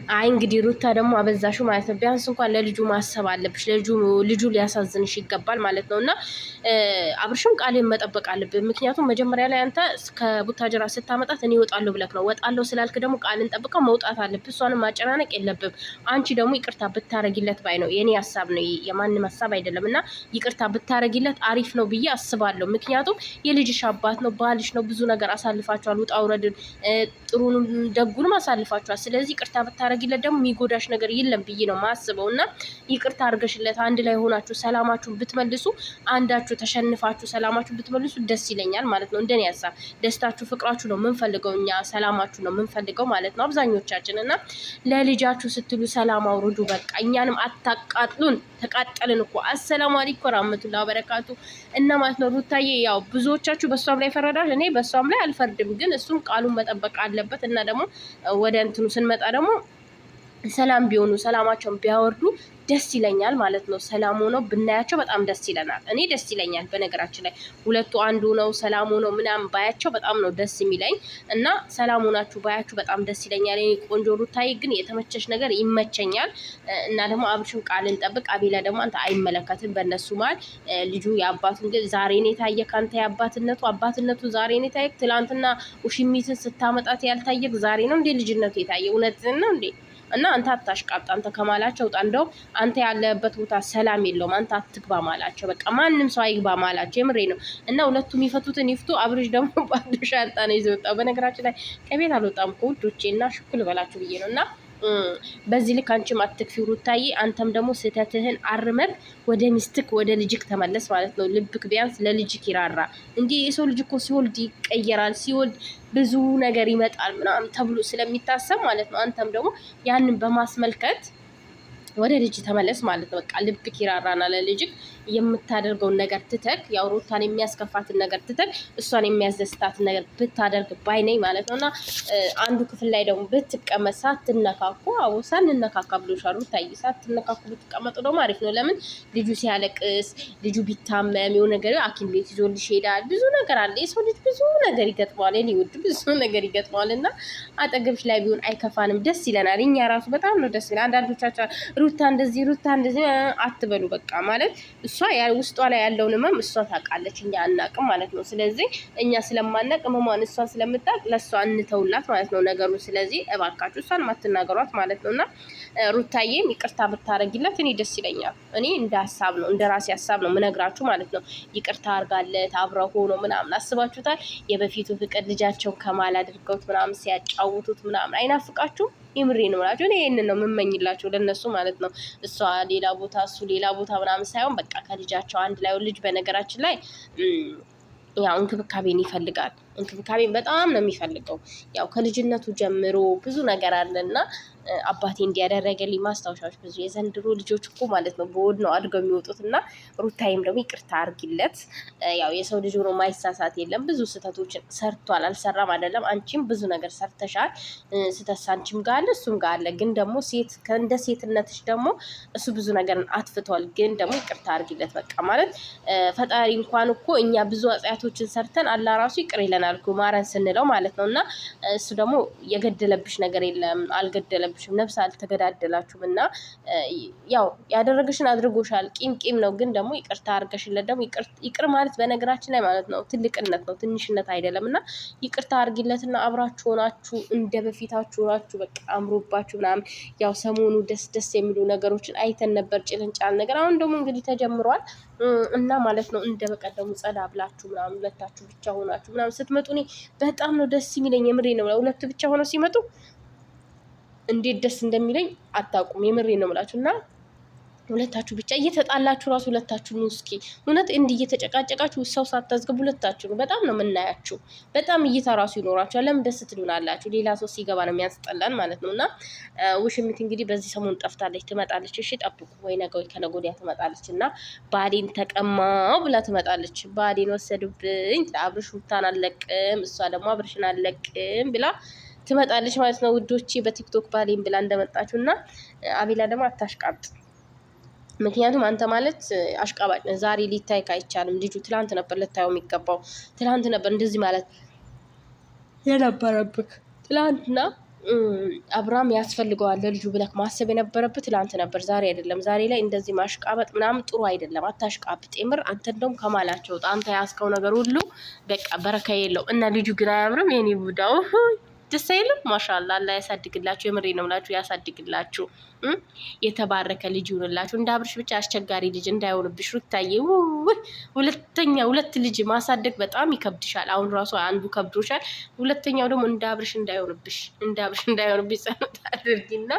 አይ እንግዲህ ሩታ ደግሞ አበዛሹ ማለት ነው። ቢያንስ እንኳን ለልጁ ማሰብ አለብሽ። ልጁ ሊያሳዝንሽ ይገባል ማለት ነው። እና አብርሽም ቃልን መጠበቅ አለብን። ምክንያቱም መጀመሪያ ላይ አንተ ከቡታጀራ ስታመጣት እኔ እወጣለሁ ብለክ ነው። እወጣለሁ ስላልክ ደግሞ ቃልን ጠብቀው መውጣት አለብህ። እሷንም ማጨናነቅ የለብም። አንቺ ደግሞ ይቅርታ ብታረጊለት ባይ ነው የኔ ሀሳብ ነው፣ የማንም ሀሳብ አይደለም። እና ይቅርታ ብታረጊለት አሪፍ ነው ብዬ አስባለሁ። ምክንያቱም የልጅሽ አባት ነው፣ ባልሽ ነው። ብዙ ነገር አሳልፋችኋል። ውጣ ውረድን፣ ጥሩንም ደጉንም አሳልፋችኋል። ስለዚህ ይቅርታ ብታረጊለት ደግሞ የሚጎዳሽ ነገር የለም ብዬ ነው ማስበው። እና ይቅርታ አርገሽለት አንድ ላይ ሆናችሁ ሰላማችሁን ብትመልሱ፣ አንዳችሁ ተሸንፋችሁ ሰላማችሁን ብትመልሱ ደስ ይለኛል ማለት ነው። እንደኔ ሀሳብ ደስታችሁ፣ ፍቅራችሁ ነው የምንፈልገው እኛ፣ ሰላማችሁ ነው የምንፈልገው ማለት ነው አብዛኞቻችን። እና ለልጃችሁ ስትሉ ሰላም አውርዱ። በቃ እኛንም አታቃጥሉን። ተቃጠልን እኮ። አሰላሙ አለይኩም ወራህመቱላሂ ወበረካቱ። እና ማለት ነው ሩታዬ፣ ያው ብዙዎቻችሁ በሷም ላይ ፈረዳል። እኔ በሷም ላይ አልፈርድም፣ ግን እሱም ቃሉን መጠበቅ አለበት። እና ደግሞ ወደ እንትኑ ስንመጣ ደግሞ ሰላም ቢሆኑ ሰላማቸውን ቢያወርዱ ደስ ይለኛል ማለት ነው። ሰላም ሆነው ብናያቸው በጣም ደስ ይለናል። እኔ ደስ ይለኛል። በነገራችን ላይ ሁለቱ አንዱ ነው ሰላም ሆነው ምናምን ባያቸው በጣም ነው ደስ የሚለኝ። እና ሰላም ሆናችሁ ባያችሁ በጣም ደስ ይለኛል። እኔ ቆንጆ ሩታዬ፣ ግን የተመቸሽ ነገር ይመቸኛል። እና ደግሞ አብርሽም ቃልን ጠብቅ። አቤላ ደግሞ አንተ አይመለከትም በእነሱ ማል ልጁ የአባቱን ግን ዛሬ ነው የታየ ካንተ አባትነቱ ዛሬ ነው የታየ። ትላንትና ውሽሚትን ስታመጣት ያልታየክ ዛሬ ነው እንዴ ልጅነቱ የታየ? እውነትን ነው እንዴ? እና አንተ አታሽቃብጥ። አንተ ከማላቸው ውጣ። እንደውም አንተ ያለበት ቦታ ሰላም የለውም። አንተ አትግባ ማላቸው። በቃ ማንም ሰው አይግባ ማላቸው። የምሬ ነው። እና ሁለቱም የሚፈቱትን ይፍቱ። አብርሽ ደግሞ ባዶ ሻንጣ ነው ይዞ ወጣው። በነገራችን ላይ ከቤት አልወጣም እኮ ውዶቼ፣ እና ሽኩል በላችሁ ብዬ ነው። እና በዚህ ልክ አንቺም አትክፊ ሩታዬ። አንተም ደግሞ ስህተትህን አርመህ ወደ ሚስትክ ወደ ልጅክ ተመለስ ማለት ነው። ልብክ ቢያንስ ለልጅክ ይራራ። እንዲህ የሰው ልጅ እኮ ሲወልድ ይቀየራል፣ ሲወልድ ብዙ ነገር ይመጣል ምናምን ተብሎ ስለሚታሰብ ማለት ነው። አንተም ደግሞ ያንን በማስመልከት ወደ ልጅ ተመለስ ማለት ነው። በቃ ልብ ኪራራና ለልጅክ የምታደርገውን ነገር ትተክ፣ ያው ሩታን የሚያስከፋትን ነገር ትተክ እሷን የሚያስደስታትን ነገር ብታደርግ ባይነኝ ማለት ነው። እና አንዱ ክፍል ላይ ደግሞ ብትቀመጥ ሳትነካኩ፣ አዎ ሳንነካካ ብሎሻል ሩታዬ፣ ሳትነካኩ ብትቀመጡ ደግሞ አሪፍ ነው። ለምን ልጁ ሲያለቅስ፣ ልጁ ቢታመም የሆነ ነገር ሐኪም ቤት ይዞልሽ ይሄዳል። ብዙ ነገር አለ። የሰው ልጅ ብዙ ነገር ይገጥመዋል። እኔ ውድ ብዙ ነገር ይገጥመዋል። እና አጠገብሽ ላይ ቢሆን አይከፋንም፣ ደስ ይለናል። እኛ ራሱ በጣም ነው ደስ ይላል። አንዳንዶቻቸው ሩታ እንደዚህ አትበሉ። በቃ ማለት እሷ ውስጧ ላይ ያለውን ህመም እሷ ታውቃለች፣ እኛ አናውቅም ማለት ነው። ስለዚህ እኛ ስለማናውቅ ህመሟን እሷ ስለምታውቅ ለእሷ እንተውላት ማለት ነው ነገሩ። ስለዚህ እባካችሁ እሷን ማትናገሯት ማለት ነው። እና ሩታዬም ይቅርታ ብታረጊላት እኔ ደስ ይለኛል። እኔ እንደ ሀሳብ ነው፣ እንደ ራሴ ሀሳብ ነው ምነግራችሁ ማለት ነው። ይቅርታ አርጋለት አብረው ሆኖ ምናምን አስባችሁታል? የበፊቱ ፍቅር ልጃቸውን ከማል አድርገውት ምናምን ሲያጫውቱት ምናምን አይናፍቃችሁም? የምሬ ነው እላችሁ። እኔ ይሄንን ነው የምመኝላቸው ለነሱ ማለት ነው። እሷ ሌላ ቦታ እሱ ሌላ ቦታ ምናምን ሳይሆን በቃ ከልጃቸው አንድ ላይ። ልጅ በነገራችን ላይ ያው እንክብካቤን ይፈልጋል። እንክብካቤን በጣም ነው የሚፈልገው። ያው ከልጅነቱ ጀምሮ ብዙ ነገር አለና አባቴ እንዲያደረገልኝ ማስታወሻዎች ብዙ። የዘንድሮ ልጆች እኮ ማለት ነው በወድ ነው አድገው የሚወጡት። እና ሩታይም ደግሞ ይቅርታ አርጊለት። ያው የሰው ልጅ ሆኖ ማይሳሳት የለም። ብዙ ስህተቶችን ሰርቷል፣ አልሰራም አይደለም። አንቺም ብዙ ነገር ሰርተሻል። ስህተት አንቺም ጋር አለ እሱም ጋር አለ። ግን ደግሞ እንደ ሴትነትሽ ደግሞ እሱ ብዙ ነገርን አጥፍቷል። ግን ደግሞ ይቅርታ አርጊለት በቃ ማለት ፈጣሪ እንኳን እኮ እኛ ብዙ ኃጢአቶችን ሰርተን አላ ራሱ ይቅር ይለናል እኮ ማረን ስንለው ማለት ነው። እና እሱ ደግሞ የገደለብሽ ነገር የለም፣ አልገደለብሽም፣ ነፍስ አልተገዳደላችሁም። እና ያው ያደረገሽን አድርጎሻል። ቂም ነው። ግን ደግሞ ይቅርታ አርገሽለት ደግሞ ይቅር ማለት በነገራችን ላይ ማለት ነው ትልቅነት ነው፣ ትንሽነት አይደለም። እና ይቅርታ አርጊለትና አብራችሁ ሆናችሁ እንደ በፊታችሁ ሆናችሁ በቃ አምሮባችሁ ምናምን። ያው ሰሞኑ ደስ የሚሉ ነገሮችን አይተን ነበር፣ ጭልንጫል ነገር። አሁን ደግሞ እንግዲህ ተጀምሯል። እና ማለት ነው እንደ በቀደሙ ጸዳ ብላችሁ ምናምን ሁለታችሁ ብቻ ሆናችሁ ምናምን ስትመጡ እኔ በጣም ነው ደስ የሚለኝ። የምሬ ነው። ሁለቱ ብቻ ሆነው ሲመጡ እንዴት ደስ እንደሚለኝ አታውቁም። የምሬ ነው የምላችሁ። እና ሁለታችሁ ብቻ እየተጣላችሁ ራሱ ሁለታችሁ ነው። እስኪ እውነት እንዲህ እየተጨቃጨቃችሁ ሰው ሳታዝገቡ ሁለታችሁ ነው። በጣም ነው የምናያችሁ። በጣም እይታ ራሱ ይኖራችኋል። ለምን ደስ ትሉናላችሁ? ሌላ ሰው ሲገባ ነው የሚያስጠላን ማለት ነው። እና ውሽሚት እንግዲህ በዚህ ሰሞን ጠፍታለች፣ ትመጣለች። እሺ ጠብቁ፣ ወይ ነገ ወይ ከነገ ወዲያ ትመጣለች። እና ባዴን ተቀማው ብላ ትመጣለች። ባዴን ወሰዱብኝ፣ አብርሽ ሩታን አለቅም፣ እሷ ደግሞ አብርሽን አለቅም ብላ ትመጣለች ማለት ነው ውዶቼ። በቲክቶክ ባሌን ብላ እንደመጣችሁ። እና አቤላ ደግሞ አታሽቃብጥ። ምክንያቱም አንተ ማለት አሽቃባጭ ነህ። ዛሬ ሊታይክ አይቻልም። ልጁ ትላንት ነበር ልታየው የሚገባው። ትላንት ነበር እንደዚህ ማለት የነበረብክ። ትላንትና አብርሃም ያስፈልገዋል ለልጁ ብለክ ማሰብ የነበረበት ትላንት ነበር፣ ዛሬ አይደለም። ዛሬ ላይ እንደዚህ ማሽቃበጥ ምናምን ጥሩ አይደለም። አታሽቃብጥ። የምር አንተ እንደውም ከማላቸው አንተ ያስከው ነገር ሁሉ በቃ በረካ የለው እና ልጁ ግን አያምርም። የኔ ቡዳው ደስ አይልም? ማሻአላ አላህ ያሳድግላችሁ። የምሬ ነው ብላችሁ ያሳድግላችሁ። የተባረከ ልጅ ይሁንላችሁ። እንደ አብርሽ ብቻ አስቸጋሪ ልጅ እንዳይሆንብሽ ሩታዬ። ሁለት ልጅ ማሳደግ በጣም ይከብድሻል። አሁን ራሱ አንዱ ከብዶሻል፣ ሁለተኛው ደግሞ እንደ አብርሽ እንዳይሆንብሽ፣ ጸሎት አድርጊና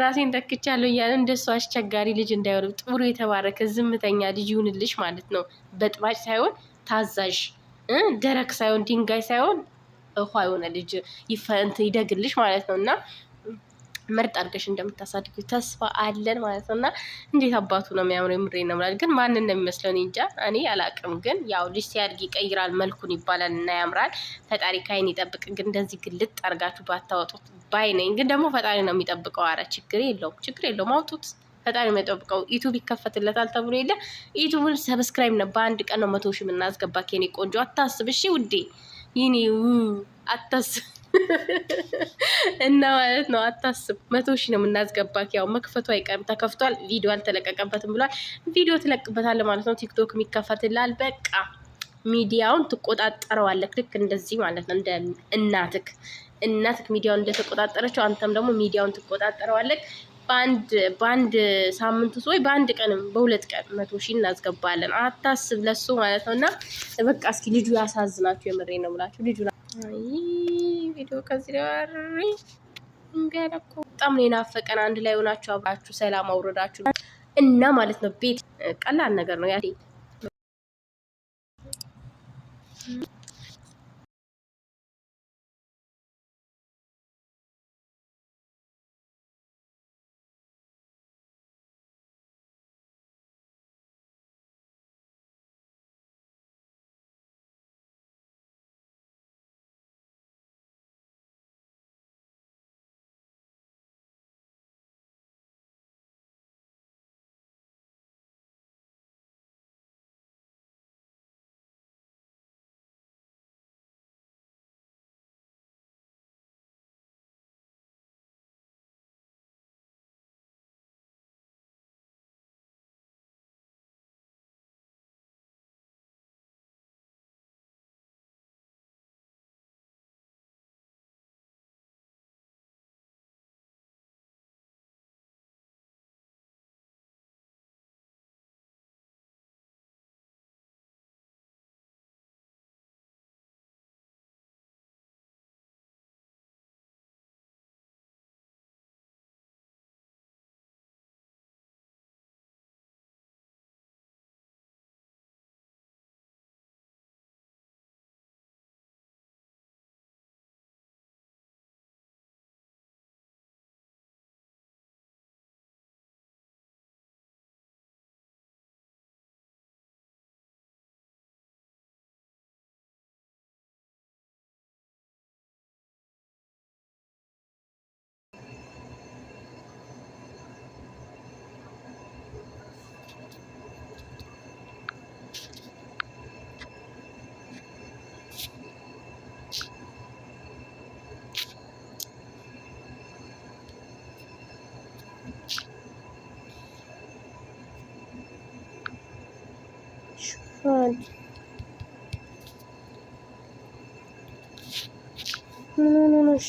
ራሴን ተክቻለሁ እያለ እንደሱ አስቸጋሪ ልጅ እንዳይሆን ጥሩ የተባረከ ዝምተኛ ልጅ ይሁንልሽ ማለት ነው። በጥባጭ ሳይሆን ታዛዥ፣ ደረቅ ሳይሆን ድንጋይ ሳይሆን ውሃ የሆነ ልጅ ይደግልሽ ማለት ነው እና ምርጥ አድርገሽ እንደምታሳድጊ ተስፋ አለን ማለት ነው እና እንዴት አባቱ ነው የሚያምረው! የምሬ ነው ማለት ግን ማንን ነው የሚመስለው? እኔ እንጃ፣ እኔ አላቅም። ግን ያው ልጅ ሲያድግ ይቀይራል መልኩን ይባላል እና ያምራል። ፈጣሪ ካይን ይጠብቅ። ግን እንደዚህ ግልጥ አድርጋችሁ ባታወጡት ባይ ነኝ። ግን ደግሞ ፈጣሪ ነው የሚጠብቀው። አረ ችግር የለውም አውጡት። ፈጣሪ ነው የሚጠብቀው። ዩቱብ ይከፈትለታል ተብሎ የለ ዩቱብን ሰብስክራይብ ነው በአንድ ቀን ነው 100 ሺህ የምናስገባ። የኔ ቆንጆ አታስብ እሺ ውዴ፣ ይኔ አታስብ እና ማለት ነው አታስብ። 100 ሺህ ነው የምናስገባት። ያው መክፈቱ አይቀርም፣ ተከፍቷል። ቪዲዮ አልተለቀቀበትም ብሏል። ቪዲዮ ትለቅበታለህ ማለት ነው። ቲክቶክ የሚከፈትላል። በቃ ሚዲያውን ትቆጣጠረዋለህ። ልክ እንደዚህ ማለት ነው። እንደ እናትክ ሚዲያውን እንደተቆጣጠረችው አንተም ደግሞ ሚዲያውን ትቆጣጠረዋለህ። በአንድ ሳምንት ውስጥ ወይ በአንድ ቀንም በሁለት ቀን 100 ሺህ እናስገባለን። አታስብ ለሱ ማለት ነው። እና በቃ እስኪ ልጁ ያሳዝናችሁ። የምሬ ነው ብላችሁ ልጁ ቪዲዮ ከዚህ ጋር እንገለኩ በጣም ነው የናፈቀን። አንድ ላይ ሆናችሁ አብራችሁ ሰላም አውረዳችሁ እና ማለት ነው። ቤት ቀላል ነገር ነው ያ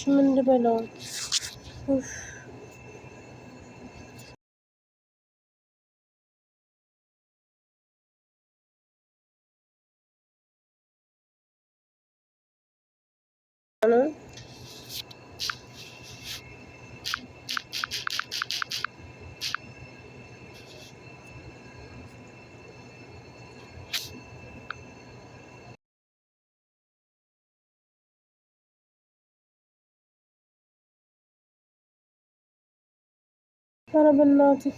ምን ልበለው? ኧረ በእናትህ